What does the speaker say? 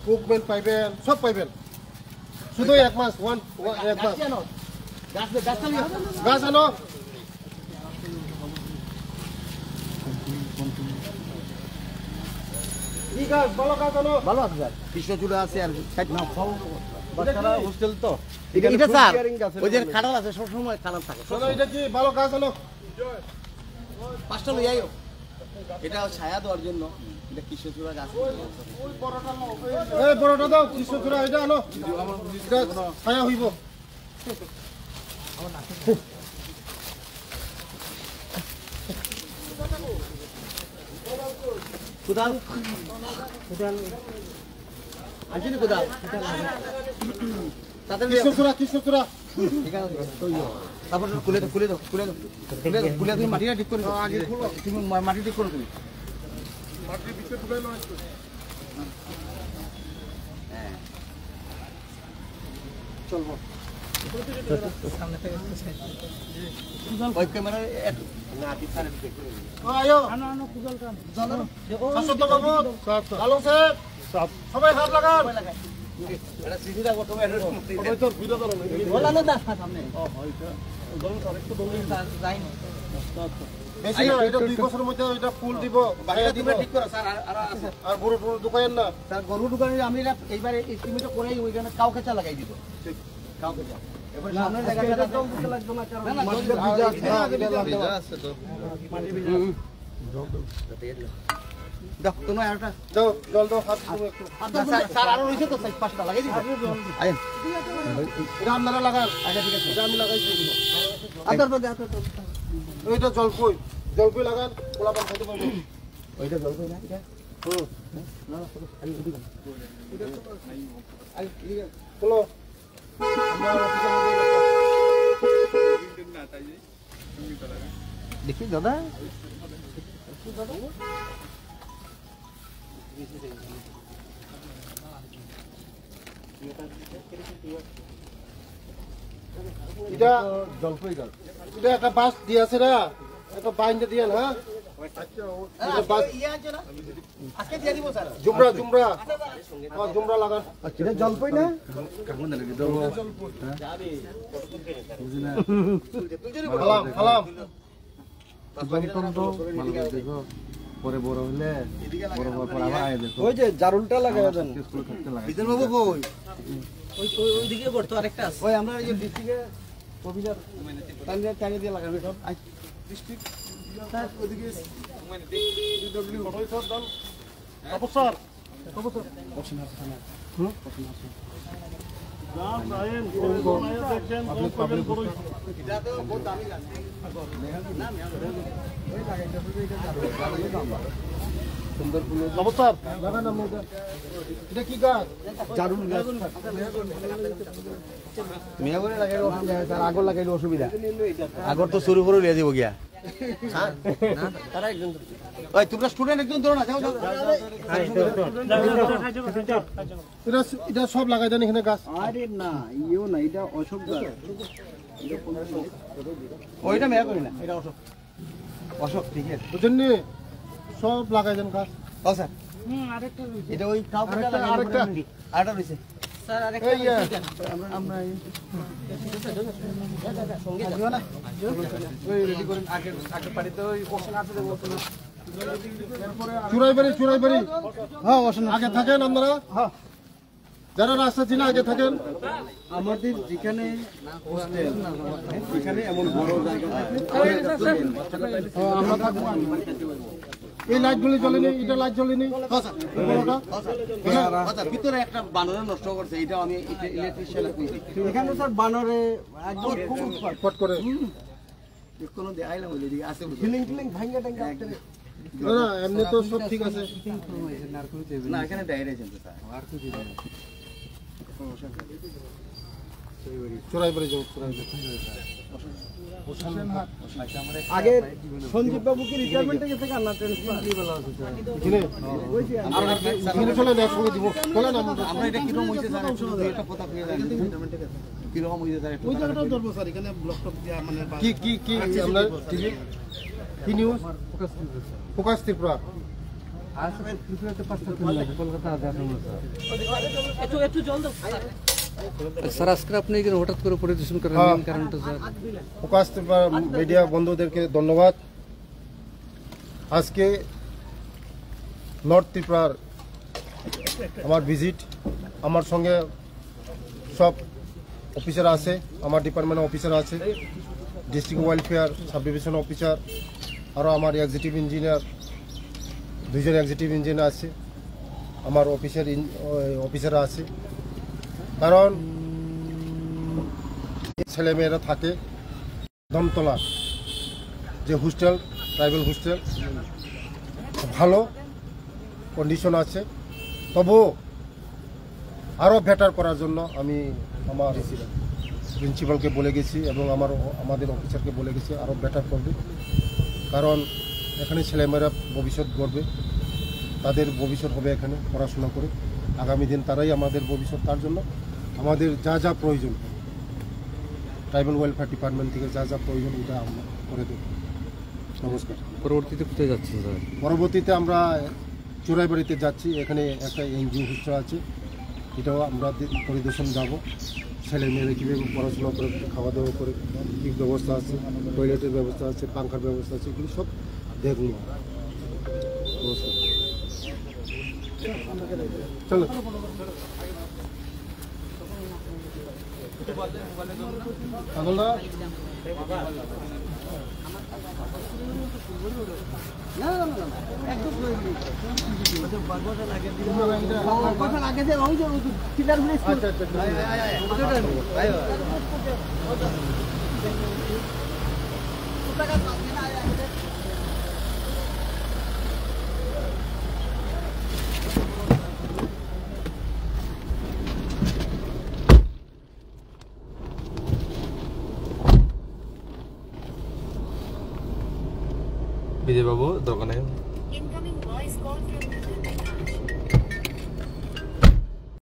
কুকমেন্ট পাইবেন, সব পাইবেন। শুধু এক মাস, এক মাস। গাছ আনো। কি গাছ? ভালো গাছ আনো। ভালো আছে স্যার, কৃষ্ণচূড়া আছে আর বাচ্চারা হোস্টেল তো এটা স্যার ওই যে খাটাল আছে, সবসময় খাটাল থাকে। এটা কি ভালো গাছ আনো? 5টা লই আইও। এটা ছায়া দেওয়ার জন্য, এটা কৃষ্ণচূড়া গাছ। এই বড়টা দাও, কৃষ্ণচূড়া এটা আনো, এটা ছায়া হইব। কোদাল আনছি না, কোদাল তাদের কৃষ্ণচূড়া তারপর খুলে দাও তুমি মাটিটা ঠিক করে দাও। আগে তুমি মাটি ঠিক করো, তুমি চলবো ক্যামেরা সবাই হাত লাগান। বেশি না, এটা 2 বছরের মধ্যে এটা ফুল দিব। আর গরু দোকান না স্যার, গরু দোকানে আমি এইবার এস্টিমেট করে ওইখানে কাউ খেঁচা লাগাই দিব। কাউ খেঁচা এবার সামনের জায়গাটা লাগবে না, কারণ দেখো তুমি আরটা দাও, জল দাও, হাত একটু। স্যার আরো রইছে তো 5টা লাগাই দিই। আইন এটা আপনারা লাগান। আচ্ছা ঠিক আছে, এটা আমি লাগাইছি। আদর ওইটা জলকই লাগান, গোলাপান খাইতে পারবো। ওইটা জল কই না এটা চলো দেখি দাদা। এটা জলকই গাছ, এটা একটা বাঁশ দিয়ে আছে না, একটা বাইন্দা দিয়ে না। জুমরা লাগান। জলপই না খালাম পরে বড় হলে বড় হওয়ার পর আবার আয় দেখো। ওই যে জারুলটা লাগাই দেন। স্কুলে থাকতে লাগাই। বিজন বাবু কই? ওইদিকে করতে আরেকটা আছে। ওই আমরা এই ডিস্ট্রিক্টে অফিসার টাইনে দিয়ে লাগাবে সব। ডিস্ট্রিক্ট স্যার ওইদিকে ডিডব্লিউ অফিসার দান। অফিসার অপশন আছে না। গান আইন দেখেন কোন পাবেন বড়। এটা তো বহুত দামি গাছ। না ওই লাগাইতে হবে, এটা জারুল দাম সুন্দর ফুল। অফিসার লাগান না। এটা কি গাছ? জারুল গাছ। মেয়া করে লাগাইলে অসুবিধা হয় স্যার, আগর লাগাইলে অসুবিধা। আগর তো শুরু করে লিয়ে দিব গিয়া। হ্যাঁ না তারা একজন ওই তোমরা স্টুডেন্ট একজন ধরো না, যাও যাও। এটা সব লাগাই দেন এখানে গাছ। আরে না ইও না, এটা অশোক গাছ। ওইটা মেয়া করি না, এটা অশোক। অশোক ঠিক আছে, বুঝছেন নি? সব লাগাই দেন গাছ। ও স্যার আরেকটা রইছে, এটা ওই কাউ আরেকটা আরেকটা রইছে স্যার। আরেকটা আমরা সঙ্গে যাব না, ওই রেডি করেন। আগে পারিতে ওই অপশন আছে যে বলছেন চুরাইবাড়ি। হ্যাঁ অপশন আগে থাকেন আপনারা, হ্যাঁ যারা রাস্তা চিনা আগে থাকেন। আমাদের যেখানে হোস্টেল এখানে এমন বড় জায়গা আমরা থাকবো। এই লাইট গুলি জ্বলেনি, এটা লাইট জ্বলেনি। ভিতরে একটা বানরে নষ্ট করছে, এটা আমি ইলেকট্রিশিয়ান এখানে স্যার বানরে একদম খুব ফট করে। কোনো দেখাইলাম ওই দিকে আছে ফিলিং ভাঙ্গা টাঙ্গা। না এমনি তো সব ঠিক আছে। না এখানে ডাইরেক্ট আছে স্যার। আর কি দিবেন? চুরাইবাড়ি যাও, আগে সঞ্জীব বাবু কি রিটায়ারমেন্টে গেছে কার না ট্রান্সফার? এখানে চলে না, একসঙ্গে দিব। চলে না আমরা এটা কিরকম হইছে স্যার, এটা কথা কইয়া জানি কিরকম হইছে স্যার। ওই জায়গাটাও ধরবো স্যার, এখানে ব্লক টপ দিয়া মানে কি আমরা টিভি কি নিউজ ফোকাস ত্রিপুরা। আসলে ত্রিপুরাতে 5টা ট্রেন লাগে, কলকাতা আগে আসা মনে হয়। একটু জল দাও স্যার আজকে আপনি এখানে হঠাৎ করে পরিদর্শন করেন মেন কারণটা স্যার? প্রকাশ মিডিয়া বন্ধুদেরকে ধন্যবাদ। আজকে নর্থ ত্রিপুরার আমার ভিজিট, আমার সঙ্গে সব অফিসার আছে, আমার ডিপার্টমেন্টের অফিসার আছে, district welfare sub division officer, আরও আমার এক্সিকিউটিভ ইঞ্জিনিয়ার, 2 জন এক্সিকিউটিভ ইঞ্জিনিয়ার আছে, আমার অফিসার আছে। কারণ ছেলেমেয়েরা থাকে দমতলা যে হোস্টেল, ট্রাইবাল হোস্টেল, ভালো কন্ডিশন আছে, তবুও আরও বেটার করার জন্য আমি আমার প্রিন্সিপালকে বলে গেছি এবং আমাদের অফিসারকে বলে গেছি আরও বেটার করবে। কারণ এখানে ছেলেমেয়েরা ভবিষ্যৎ গড়বে, তাদের ভবিষ্যৎ হবে এখানে পড়াশোনা করে, আগামী দিন তারাই আমাদের ভবিষ্যৎ। তার জন্য আমাদের যা যা প্রয়োজন ট্রাইবাল ওয়েলফেয়ার ডিপার্টমেন্ট থেকে যা যা প্রয়োজন এটা আমরা করে দেব। নমস্কার। পরবর্তীতে কোথায় যাচ্ছেন স্যার? পরবর্তীতে আমরা চোরাইবাড়িতে যাচ্ছি, এখানে একটা এনজিও হোস্টেল আছে, এটাও আমরা পরিদর্শন যাব। ছেলে মেয়েরা কীভাবে পড়াশোনা করে, খাওয়া দাওয়া করে, কী ব্যবস্থা আছে, টয়লেটের ব্যবস্থা আছে, পাঙ্খার ব্যবস্থা আছে, এগুলি সব দেখব। নমস্কার। চলো আগলদা বিজয় বাবু দোকানে Incoming voice call from